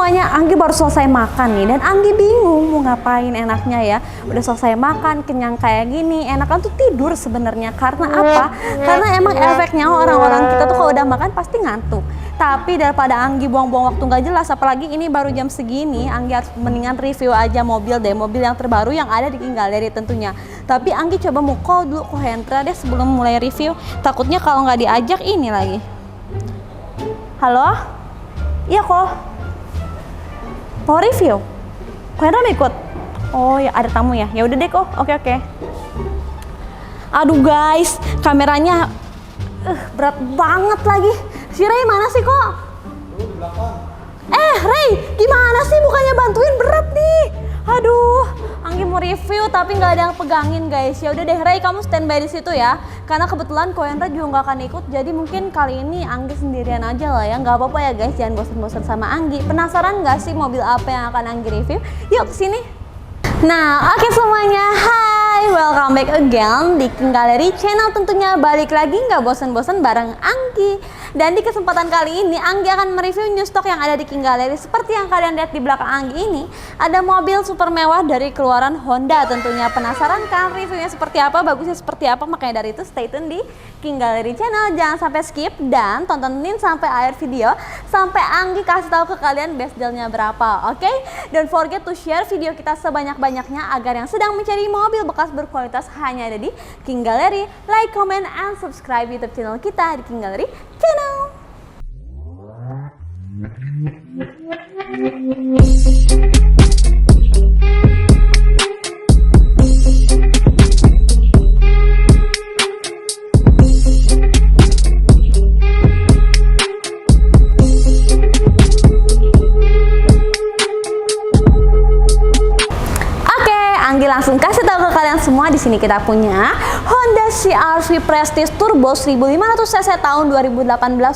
semuanya, Anggi baru selesai makan nih dan Anggi bingung mau ngapain enaknya ya. Udah selesai makan, kenyang kayak gini, enakan tuh tidur sebenarnya. Karena apa? Karena emang efeknya orang-orang kita tuh kalau udah makan pasti ngantuk. Tapi daripada Anggi buang-buang waktu nggak jelas, apalagi ini baru jam segini, Anggi harus mendingan review aja mobil deh, mobil yang terbaru yang ada di King Gallery tentunya. Tapi Anggi coba mau call dulu ke Hendra deh sebelum mulai review. Takutnya kalau nggak diajak ini lagi. Halo? Iya kok. Mau review? Kok Hendra mau ikut? Oh ya ada tamu ya? Ya udah deh kok. Oke. Aduh guys, kameranya berat banget lagi. Si Ray mana sih kok? Ray, gimana sih bukannya bantuin, berat nih. Aduh, Anggi mau review tapi nggak ada yang pegangin guys. Ya udah deh Ray, kamu standby di situ ya. Karena kebetulan Ko Hendra juga nggak akan ikut, jadi mungkin kali ini Anggi sendirian aja lah ya. Nggak apa-apa ya guys, jangan bosan-bosan sama Anggi. Penasaran nggak sih mobil apa yang akan Anggi review? Yuk kesini. Nah, oke semuanya, hai, welcome back again di King Gallery channel. Tentunya balik lagi nggak bosan-bosan bareng Anggi. Dan di kesempatan kali ini Anggi akan mereview new stock yang ada di King Gallery. Seperti yang kalian lihat di belakang Anggi ini, ada mobil super mewah dari keluaran Honda. Tentunya penasaran kan reviewnya seperti apa, bagusnya seperti apa? Makanya dari itu stay tune di King Gallery channel, jangan sampai skip dan tontonin sampai akhir video sampai Anggi kasih tahu ke kalian best dealnya berapa, oke? Don't forget to share video kita sebanyak-banyaknya agar yang sedang mencari mobil bekas berkualitas hanya ada di King Gallery. Like, comment, and subscribe YouTube channel kita di King Gallery channel. Anggi langsung kasih tahu ke kalian semua, di sini kita punya Honda CR-V Prestige Turbo 1500 cc tahun 2018,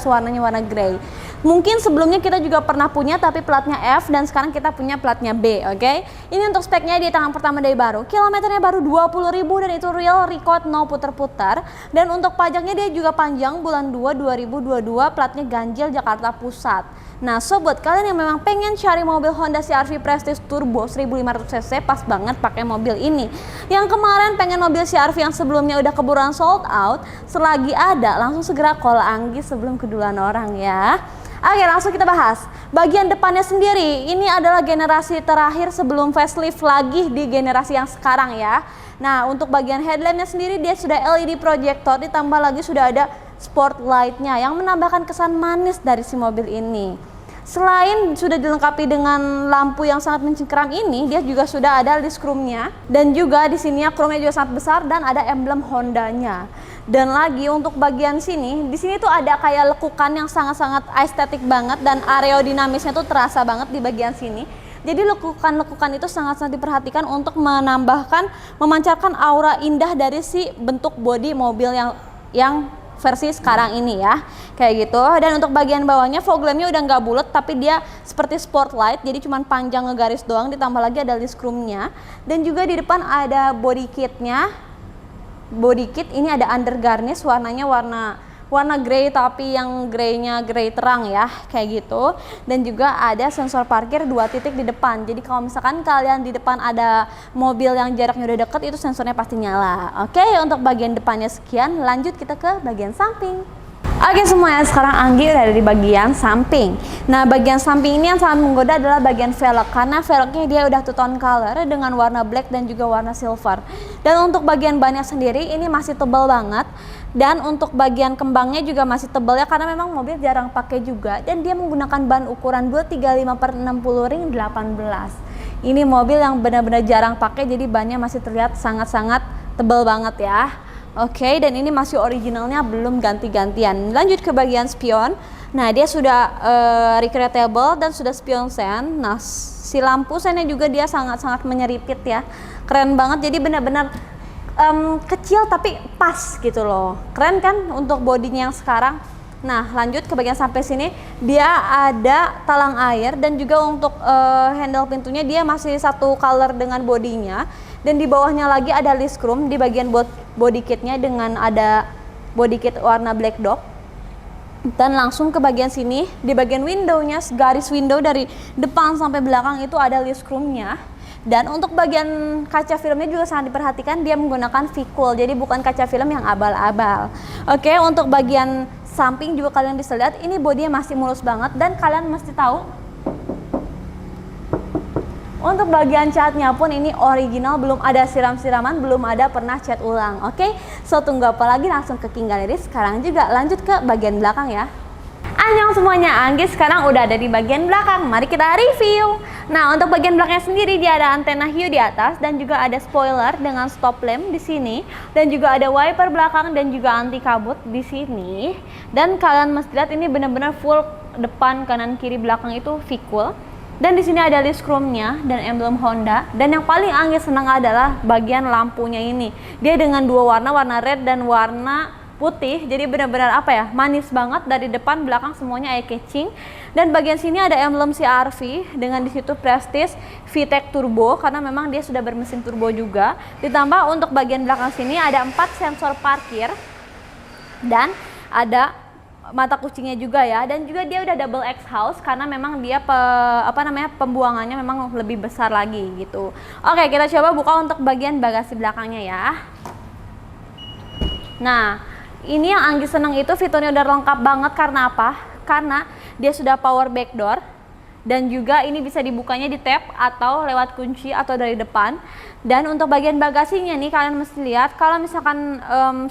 warnanya warna grey. Mungkin sebelumnya kita juga pernah punya tapi platnya F dan sekarang kita punya platnya B, oke? Ini untuk speknya di tangan pertama dari baru. Kilometernya baru 20.000 dan itu real record, no putar-putar. Dan untuk pajaknya dia juga panjang, bulan 2 2022, platnya ganjil Jakarta Pusat. Nah, so buat kalian yang memang pengen cari mobil Honda CR-V Prestige Turbo 1500 cc, pas banget pakai mobil ini. Yang kemarin pengen mobil CR-V yang sebelumnya udah keburuan sold out, selagi ada langsung segera call Anggi sebelum keduluan orang ya. Oke, langsung kita bahas. Bagian depannya sendiri, ini adalah generasi terakhir sebelum facelift lagi di generasi yang sekarang ya. Nah, untuk bagian headlampnya sendiri dia sudah LED projector, ditambah lagi sudah ada spotlightnya yang menambahkan kesan manis dari si mobil ini. Selain sudah dilengkapi dengan lampu yang sangat mencengkeram ini, dia juga sudah ada list chrome-nya dan juga di sini chrome-nya juga sangat besar dan ada emblem Honda-nya. Dan lagi untuk bagian sini, di sini tuh ada kayak lekukan yang sangat-sangat estetik banget dan aerodinamisnya tuh terasa banget di bagian sini. Jadi lekukan-lekukan itu sangat-sangat diperhatikan untuk menambahkan, memancarkan aura indah dari si bentuk bodi mobil yang versi sekarang ini ya, kayak gitu. Dan untuk bagian bawahnya fog lampnya udah nggak bulat tapi dia seperti spotlight, jadi cuman panjang ngegaris doang, ditambah lagi ada list chrome-nya. Dan juga di depan ada body kitnya. Body kit ini ada under garnish, warnanya warna grey tapi yang greynya grey terang ya, kayak gitu. Dan juga ada sensor parkir 2 titik di depan, jadi kalau misalkan kalian di depan ada mobil yang jaraknya udah deket, itu sensornya pasti nyala. Oke, untuk bagian depannya sekian, lanjut kita ke bagian samping. Oke semuanya, sekarang Anggi udah ada di bagian samping. Nah, bagian samping ini yang sangat menggoda adalah bagian velg, karena velgnya dia udah two tone color dengan warna black dan juga warna silver. Dan untuk bagian bannya sendiri ini masih tebal banget. Dan untuk bagian kembangnya juga masih tebal ya, karena memang mobil jarang pakai juga. Dan dia menggunakan ban ukuran 235/60 ring 18. Ini mobil yang benar-benar jarang pakai, jadi bannya masih terlihat sangat-sangat tebal banget ya. Oke, dan ini masih originalnya, belum ganti-gantian. Lanjut ke bagian spion. Nah, dia sudah recreatable dan sudah spion sen. Nah, si lampu sennya juga dia sangat-sangat menyeripit ya. Keren banget, jadi benar-benar kecil tapi pas gitu loh. Keren kan untuk bodinya yang sekarang. Nah, lanjut ke bagian sampai sini, dia ada talang air dan juga untuk handle pintunya dia masih satu color dengan bodinya. Dan di bawahnya lagi ada list chrome di bagian body kitnya dengan ada body kit warna black dog. Dan langsung ke bagian sini, di bagian windownya, garis window dari depan sampai belakang itu ada list chrome-nya. Dan untuk bagian kaca filmnya juga sangat diperhatikan, dia menggunakan V-cool, jadi bukan kaca film yang abal-abal. Oke, untuk bagian samping juga kalian bisa lihat, ini bodinya masih mulus banget. Dan kalian mesti tahu, untuk bagian catnya pun ini original, belum ada siram-siraman, belum ada pernah cat ulang. Oke, so tunggu apa lagi, langsung ke King Gallery. Sekarang juga lanjut ke bagian belakang ya. Annyeong semuanya, Anggi sekarang udah ada di bagian belakang. Mari kita review. Nah, untuk bagian belakangnya sendiri dia ada antena hiu di atas dan juga ada spoiler dengan stop lamp di sini dan juga ada wiper belakang dan juga anti kabut di sini. Dan kalian mesti lihat ini benar-benar full depan, kanan, kiri, belakang itu V-cool. Dan di sini ada list chrome-nya dan emblem Honda. Dan yang paling Anggi senang adalah bagian lampunya ini. Dia dengan dua warna, warna red dan warna putih. Jadi benar-benar apa ya? Manis banget, dari depan belakang semuanya eye catching. Dan bagian sini ada emblem CR-V dengan di situ Prestige VTEC Turbo karena memang dia sudah bermesin turbo juga. Ditambah untuk bagian belakang sini ada 4 sensor parkir dan ada mata kucingnya juga ya, dan juga dia udah double exhaust karena memang dia pembuangannya memang lebih besar lagi gitu. Oke, kita coba buka untuk bagian bagasi belakangnya ya. Nah, ini yang Anggi seneng itu fiturnya udah lengkap banget. Karena apa? Karena dia sudah power back door dan juga ini bisa dibukanya di tab atau lewat kunci atau dari depan. Dan untuk bagian bagasinya nih kalian mesti lihat, kalau misalkan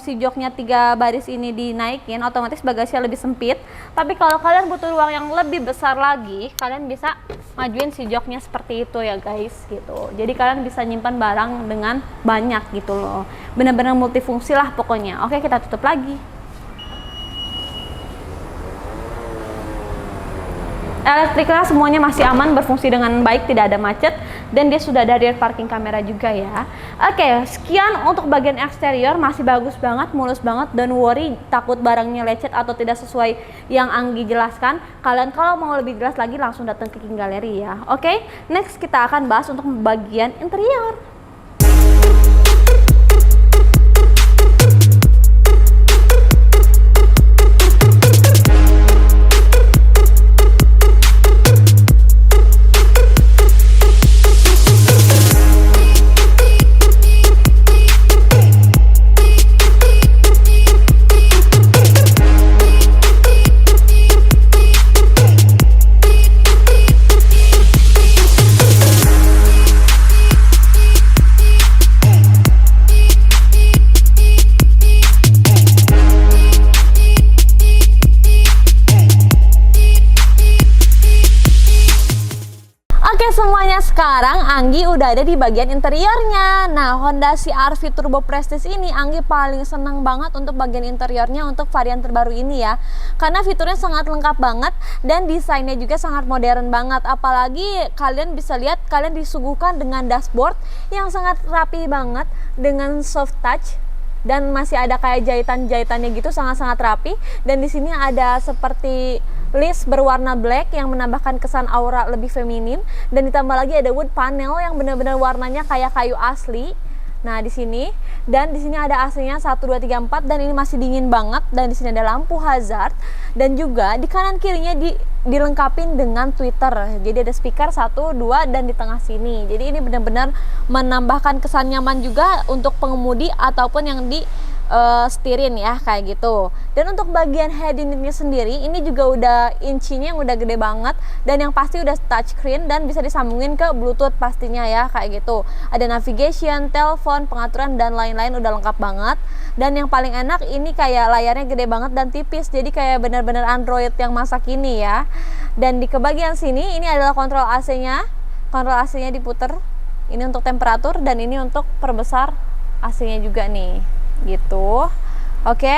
si joknya 3 baris ini dinaikin, otomatis bagasinya lebih sempit. Tapi kalau kalian butuh ruang yang lebih besar lagi, kalian bisa majuin si joknya seperti itu ya guys gitu. Jadi kalian bisa nyimpan barang dengan banyak gitu loh. Benar-benar multifungsi lah pokoknya. Oke, kita tutup lagi. Elektriknya semuanya masih aman, berfungsi dengan baik, tidak ada macet, dan dia sudah ada rear parking kamera juga ya. Oke, sekian untuk bagian eksterior, masih bagus banget, mulus banget, dan worry takut barangnya lecet atau tidak sesuai yang Anggi jelaskan. Kalian kalau mau lebih jelas lagi langsung datang ke King Gallery ya. Oke, next kita akan bahas untuk bagian interior. Semuanya, sekarang Anggi udah ada di bagian interiornya. Nah, Honda CR-V Turbo Prestige ini Anggi paling senang banget untuk bagian interiornya untuk varian terbaru ini ya. Karena fiturnya sangat lengkap banget dan desainnya juga sangat modern banget. Apalagi kalian bisa lihat, kalian disuguhkan dengan dashboard yang sangat rapi banget dengan soft touch. Dan masih ada kayak jahitan-jahitannya gitu, sangat-sangat rapi. Dan di sini ada seperti list berwarna black yang menambahkan kesan aura lebih feminin. Dan ditambah lagi ada wood panel yang benar-benar warnanya kayak kayu asli. Nah, di sini dan di sini ada AC-nya 1 2 3 4 dan ini masih dingin banget, dan di sini ada lampu hazard dan juga di kanan kirinya dilengkapin dengan tweeter. Jadi ada speaker 1 2 dan di tengah sini. Jadi ini benar-benar menambahkan kesan nyaman juga untuk pengemudi ataupun yang di setirin ya, kayak gitu. Dan untuk bagian head unitnya sendiri ini juga udah incinya yang udah gede banget, dan yang pasti udah touchscreen dan bisa disambungin ke Bluetooth pastinya ya, kayak gitu. Ada navigation, telepon, pengaturan dan lain-lain, udah lengkap banget. Dan yang paling enak ini kayak layarnya gede banget dan tipis, jadi kayak benar-benar Android yang masa kini ya. Dan di kebagian sini ini adalah kontrol AC-nya. Kontrol AC-nya diputer. Ini untuk temperatur dan ini untuk perbesar AC-nya juga nih. Gitu. Oke.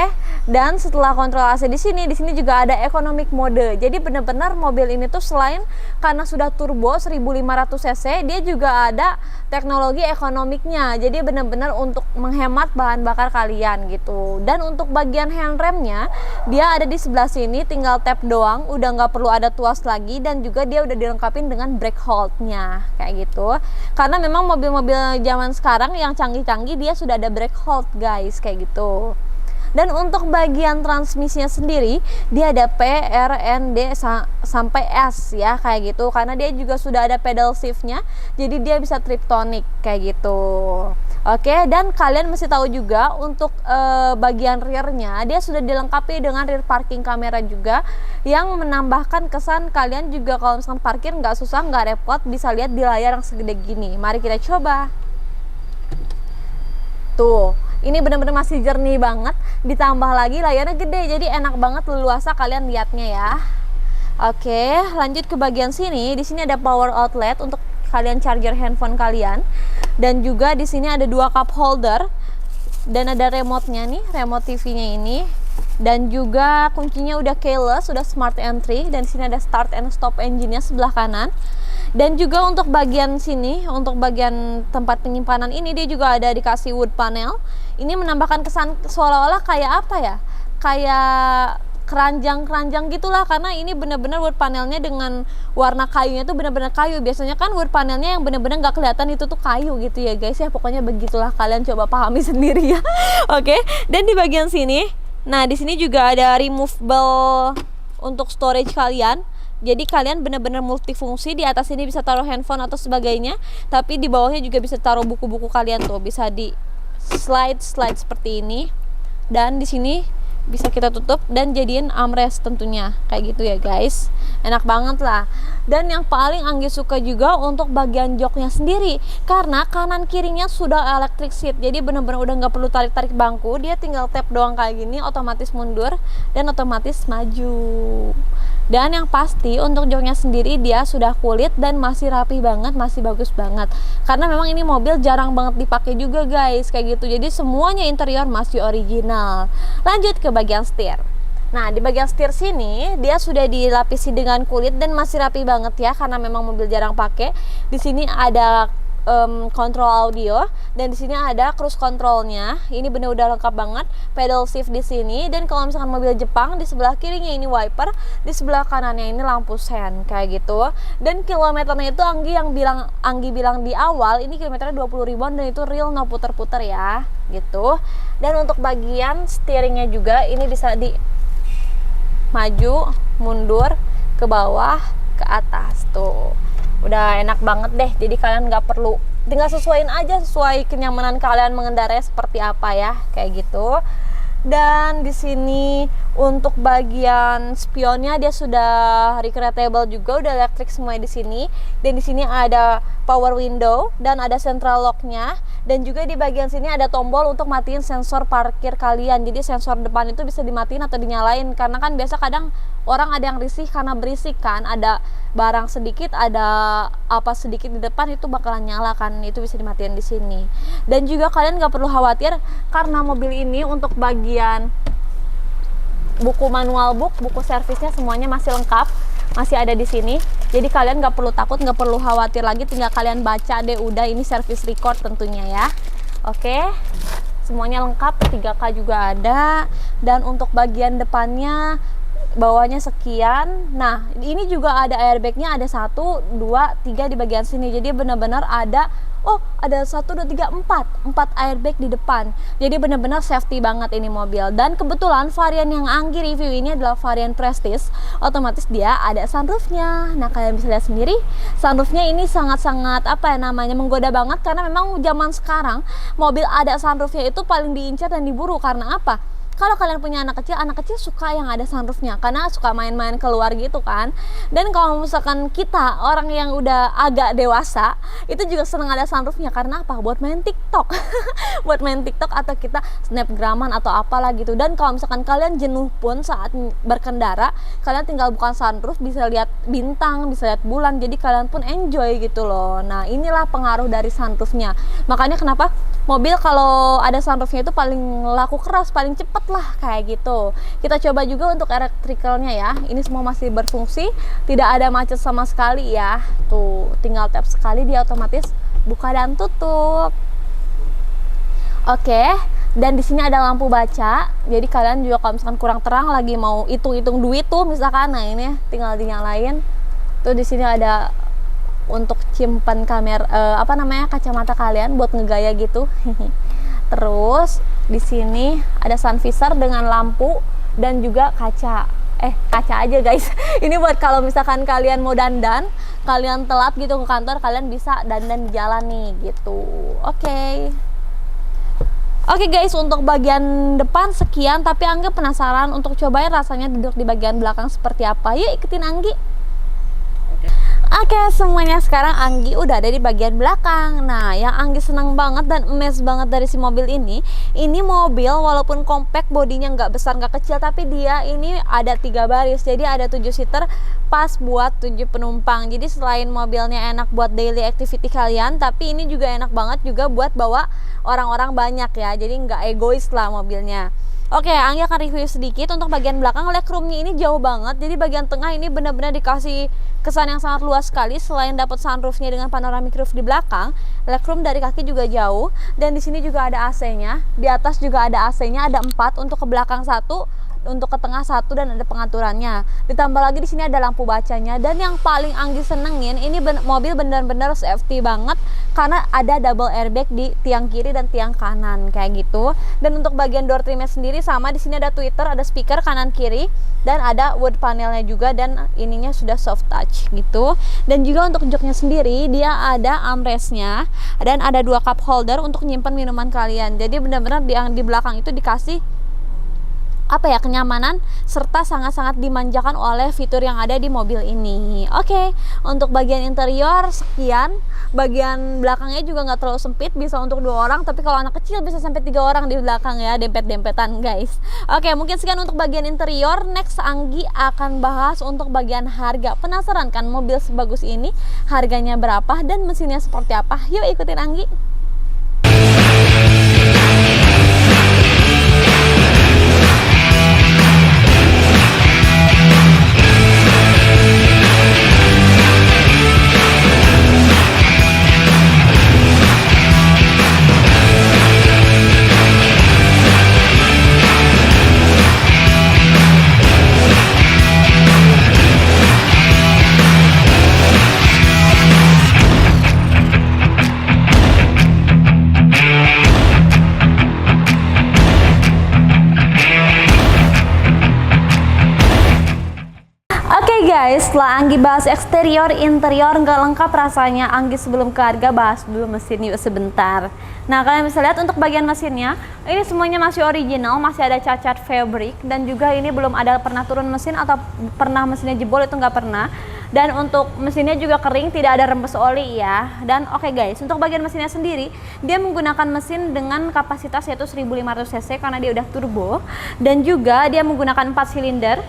Dan setelah kontrol AC di sini juga ada economic mode. Jadi benar-benar mobil ini tuh selain karena sudah turbo 1500 cc, dia juga ada teknologi ekonomiknya. Jadi benar-benar untuk menghemat bahan bakar kalian gitu. Dan untuk bagian handremnya dia ada di sebelah sini, tinggal tap doang, udah nggak perlu ada tuas lagi, dan juga dia udah dilengkapi dengan brake hold-nya kayak gitu. Karena memang mobil-mobil zaman sekarang yang canggih-canggih dia sudah ada brake hold guys, kayak gitu. Dan untuk bagian transmisinya sendiri dia ada P, R, N, D sampai S ya, kayak gitu, karena dia juga sudah ada pedal shiftnya, jadi dia bisa triptonic kayak gitu. Oke, dan kalian mesti tahu juga untuk bagian rearnya dia sudah dilengkapi dengan rear parking camera juga, yang menambahkan kesan kalian juga kalau misalkan parkir nggak susah, nggak repot, bisa lihat di layar yang segede gini. Mari kita coba. Tuh, ini bener-bener masih jernih banget, ditambah lagi layarnya gede, jadi enak banget leluasa kalian lihatnya ya. Oke, lanjut ke bagian sini. Di sini ada power outlet untuk kalian charger handphone kalian, dan juga di sini ada 2 cup holder, dan ada remote-nya nih, remote TV-nya ini, dan juga kuncinya udah keyless, sudah smart entry, dan di sini ada start and stop engine-nya sebelah kanan. Dan juga untuk bagian sini, untuk bagian tempat penyimpanan ini, dia juga ada dikasih wood panel. Ini menambahkan kesan seolah-olah kayak apa ya, kayak keranjang-keranjang gitulah, karena ini bener-bener wood panelnya dengan warna kayunya tuh bener-bener kayu. Biasanya kan wood panelnya yang bener-bener nggak kelihatan itu tuh kayu gitu ya guys ya, pokoknya begitulah, kalian coba pahami sendiri ya. Oke, dan di bagian sini, nah di sini juga ada removable untuk storage kalian. Jadi kalian benar-benar multifungsi, di atas ini bisa taruh handphone atau sebagainya, tapi di bawahnya juga bisa taruh buku-buku kalian tuh, bisa di slide seperti ini. Dan di sini bisa kita tutup dan jadiin armrest tentunya, kayak gitu ya guys. Enak banget lah. Dan yang paling Anggi suka juga untuk bagian joknya sendiri, karena kanan kirinya sudah electric seat, jadi benar-benar udah nggak perlu tarik-tarik bangku, dia tinggal tap doang kayak gini, otomatis mundur dan otomatis maju. Dan yang pasti untuk joknya sendiri dia sudah kulit dan masih rapi banget, masih bagus banget, karena memang ini mobil jarang banget dipakai juga guys, kayak gitu. Jadi semuanya interior masih original. Lanjut ke bagian setir. Nah, di bagian setir sini dia sudah dilapisi dengan kulit dan masih rapi banget ya, karena memang mobil jarang pakai. Di sini ada kontrol audio, dan di sini ada cruise controlnya. Ini bener udah lengkap banget, pedal shift di sini, dan kalau misalkan mobil Jepang di sebelah kirinya ini wiper, di sebelah kanannya ini lampu sen kayak gitu. Dan kilometernya itu Anggi bilang di awal ini kilometernya 20 ribuan, dan itu real, no puter-puter ya gitu. Dan untuk bagian steeringnya juga ini bisa di maju, mundur, ke bawah, ke atas tuh. Udah enak banget deh, jadi kalian nggak perlu, tinggal sesuaiin aja sesuai kenyamanan kalian mengendarai seperti apa ya, kayak gitu. Dan di sini untuk bagian spionnya dia sudah recreatable juga, udah elektrik semua di sini. Dan di sini ada power window dan ada central locknya, dan juga di bagian sini ada tombol untuk matiin sensor parkir kalian. Jadi sensor depan itu bisa dimatiin atau dinyalain, karena kan biasa kadang orang ada yang risih karena berisik kan, ada barang sedikit, ada apa sedikit di depan itu bakalan nyala kan, itu bisa dimatiin di sini. Dan juga kalian nggak perlu khawatir, karena mobil ini untuk bagian buku manual buku servisnya semuanya masih lengkap, masih ada di sini. Jadi kalian nggak perlu takut, nggak perlu khawatir lagi, tinggal kalian baca deh udah, ini service record tentunya ya. Oke, semuanya lengkap, 3K juga ada. Dan untuk bagian depannya, bawahnya sekian. Nah, ini juga ada airbagnya, ada 1, 2, 3 di bagian sini. Jadi benar-benar ada, ada 1, 2, 3, 4 airbag di depan. Jadi benar-benar safety banget ini mobil. Dan kebetulan varian yang Anggi review ini adalah varian Prestige, otomatis dia ada sunroofnya. Nah, kalian bisa lihat sendiri, sunroofnya ini sangat-sangat menggoda banget, karena memang zaman sekarang mobil ada sunroofnya itu paling diincar dan diburu. Karena apa? Kalau kalian punya anak kecil suka yang ada sunroofnya, karena suka main-main keluar gitu kan. Dan kalau misalkan kita orang yang udah agak dewasa, itu juga seneng ada sunroofnya. Karena apa? Buat main TikTok buat main TikTok atau kita snapgraman atau apalah gitu. Dan kalau misalkan kalian jenuh pun saat berkendara, kalian tinggal buka sunroof, bisa lihat bintang, bisa lihat bulan, jadi kalian pun enjoy gitu loh. Nah, inilah pengaruh dari sunroofnya. Makanya kenapa mobil kalau ada sunroofnya itu paling laku keras, paling cepet lah kayak gitu. Kita coba juga untuk elektrikalnya ya. Ini semua masih berfungsi, tidak ada macet sama sekali ya. Tuh, tinggal tap sekali dia otomatis buka dan tutup. Oke, dan di sini ada lampu baca. Jadi kalian juga kalau misalkan kurang terang lagi mau hitung-hitung duit tuh misalkan, nah ini tinggal dinyalain. Tuh di sini ada untuk simpan kamera kacamata kalian buat ngegaya gitu. Terus di sini ada sun visor dengan lampu dan juga kaca. Kaca aja guys. Ini buat kalau misalkan kalian mau dandan, kalian telat gitu ke kantor, kalian bisa dandan di jalan nih gitu. Oke guys, untuk bagian depan sekian, tapi Anggi penasaran untuk cobain rasanya duduk di bagian belakang seperti apa. Yuk ikutin Anggi. Oke, semuanya sekarang Anggi udah ada di bagian belakang. Nah, yang Anggi senang banget dan amazed banget dari si mobil ini mobil walaupun compact, bodinya nggak besar nggak kecil, tapi dia ini ada 3 baris, jadi ada 7 seater pas buat 7 penumpang. Jadi selain mobilnya enak buat daily activity kalian, tapi ini juga enak banget juga buat bawa orang-orang banyak ya, jadi nggak egois lah mobilnya. Oke, Anggi akan review sedikit. Untuk bagian belakang, legroomnya ini jauh banget. Jadi bagian tengah ini benar-benar dikasih kesan yang sangat luas sekali. Selain dapat sunroofnya dengan panoramic roof di belakang, legroom dari kaki juga jauh. Dan di sini juga ada AC-nya. Di atas juga ada AC-nya, ada 4, untuk ke belakang 1, untuk ke tengah 1, dan ada pengaturannya. Ditambah lagi di sini ada lampu bacanya. Dan yang paling Anggi senengin, ini mobil benar-benar safety banget karena ada double airbag di tiang kiri dan tiang kanan kayak gitu. Dan untuk bagian door trimnya sendiri sama, di sini ada tweeter, ada speaker kanan kiri, dan ada wood panelnya juga, dan ininya sudah soft touch gitu. Dan juga untuk joknya sendiri dia ada armrestnya, dan ada 2 cup holder untuk nyimpan minuman kalian. Jadi benar-benar di belakang itu dikasih kenyamanan serta sangat-sangat dimanjakan oleh fitur yang ada di mobil ini. Oke, untuk bagian interior sekian. Bagian belakangnya juga nggak terlalu sempit, bisa untuk 2 orang, tapi kalau anak kecil bisa sampai 3 orang di belakang ya, dempet-dempetan guys. Oke, mungkin sekian untuk bagian interior. Next Anggi akan bahas untuk bagian harga. Penasaran kan mobil sebagus ini harganya berapa dan mesinnya seperti apa? Yuk ikutin Anggi. Guys, setelah Anggi bahas eksterior, interior nggak lengkap rasanya, Anggi sebelum ke harga bahas dulu mesin yuk sebentar. Nah, kalian bisa lihat untuk bagian mesinnya, ini semuanya masih original, masih ada cacat fabric, dan juga ini belum ada pernah turun mesin atau pernah mesinnya jebol, itu nggak pernah. Dan untuk mesinnya juga kering, tidak ada rembes oli ya. Dan oke guys, untuk bagian mesinnya sendiri, dia menggunakan mesin dengan kapasitas yaitu 1500 cc karena dia udah turbo, dan juga dia menggunakan 4 silinder.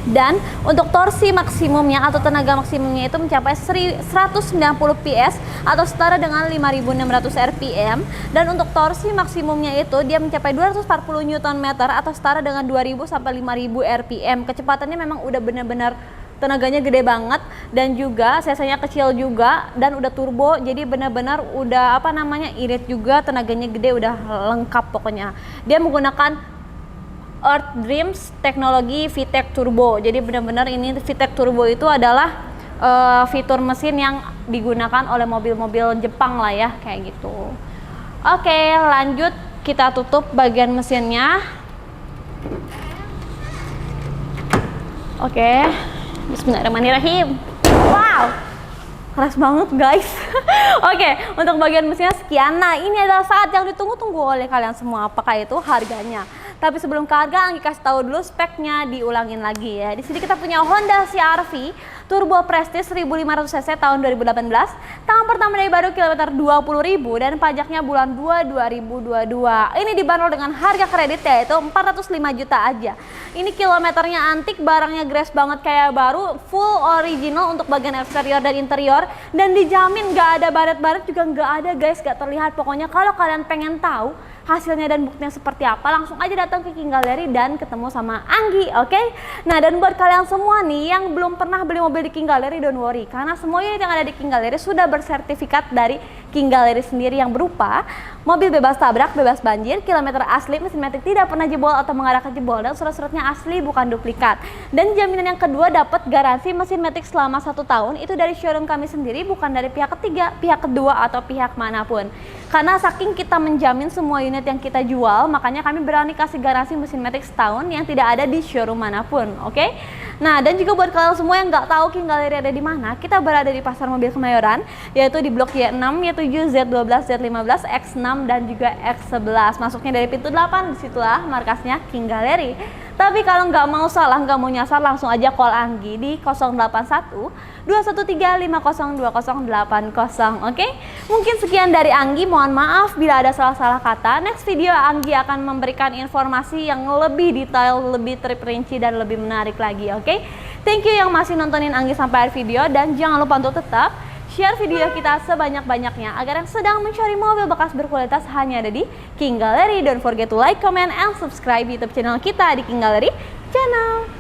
Dan untuk torsi maksimumnya atau tenaga maksimumnya itu mencapai 190 PS atau setara dengan 5600 rpm. Dan untuk torsi maksimumnya itu dia mencapai 240 Nm atau setara dengan 2000 sampai 5000 rpm. Kecepatannya memang udah benar-benar tenaganya gede banget, dan juga cc-nya kecil juga, dan udah turbo, jadi benar-benar udah irit juga, tenaganya gede, udah lengkap pokoknya. Dia menggunakan Earth Dreams teknologi VTEC Turbo. Jadi benar-benar ini VTEC Turbo itu adalah fitur mesin yang digunakan oleh mobil-mobil Jepang lah ya, kayak gitu. Oke, lanjut kita tutup bagian mesinnya. Oke, bismillahirrahmanirrahim. Wow, keras banget guys. Oke, untuk bagian mesinnya sekian. Nah, ini adalah saat yang ditunggu-tunggu oleh kalian semua. Apakah itu harganya? Tapi sebelum ke harga, Anggi kasih tahu dulu speknya, diulangin lagi ya. Di sini kita punya Honda CR-V Turbo Prestige 1500 cc tahun 2018. Tahun pertama dari baru kilometer 20.000 dan pajaknya bulan 2 2022. Ini dibanderol dengan harga kredit yaitu 405 juta aja. Ini kilometernya antik, barangnya grass banget kayak baru, full original untuk bagian eksterior dan interior, dan dijamin nggak ada baret-baret juga nggak ada guys, nggak terlihat. Pokoknya kalau kalian pengen tahu hasilnya dan buktinya seperti apa, langsung aja datang ke King Gallery dan ketemu sama Anggi, oke? Nah, dan buat kalian semua nih yang belum pernah beli mobil di King Gallery, don't worry, karena semua unit yang ada di King Gallery sudah bersertifikat dari King Gallery sendiri yang berupa mobil bebas tabrak, bebas banjir, kilometer asli, mesin matic tidak pernah jebol atau mengarah ke jebol, dan surat-suratnya asli bukan duplikat. Dan jaminan yang kedua, dapat garansi mesin matic selama 1 tahun, itu dari showroom kami sendiri, bukan dari pihak ketiga, pihak kedua, atau pihak manapun. Karena saking kita menjamin semua unit yang kita jual, makanya kami berani kasih garansi mesin matic setahun yang tidak ada di showroom manapun, oke? Nah, dan juga buat kalian semua yang nggak tahu King Gallery ada di mana, kita berada di Pasar Mobil Kemayoran, yaitu di Blok Y6, Y7, Z12, Z15, X6, dan juga X11. Masuknya dari pintu 8, disitulah markasnya King Gallery. Tapi kalau nggak mau salah, nggak mau nyasar, langsung aja call Anggi di 081 213 502080, oke? Mungkin sekian dari Anggi, mohon maaf bila ada salah-salah kata. Next video Anggi akan memberikan informasi yang lebih detail, lebih terperinci, dan lebih menarik lagi, oke? Thank you yang masih nontonin Anggi sampai akhir video, dan jangan lupa untuk tetap share video kita sebanyak-banyaknya agar yang sedang mencari mobil bekas berkualitas hanya ada di King Gallery. Don't forget to like, comment, and subscribe YouTube channel kita di King Gallery Channel.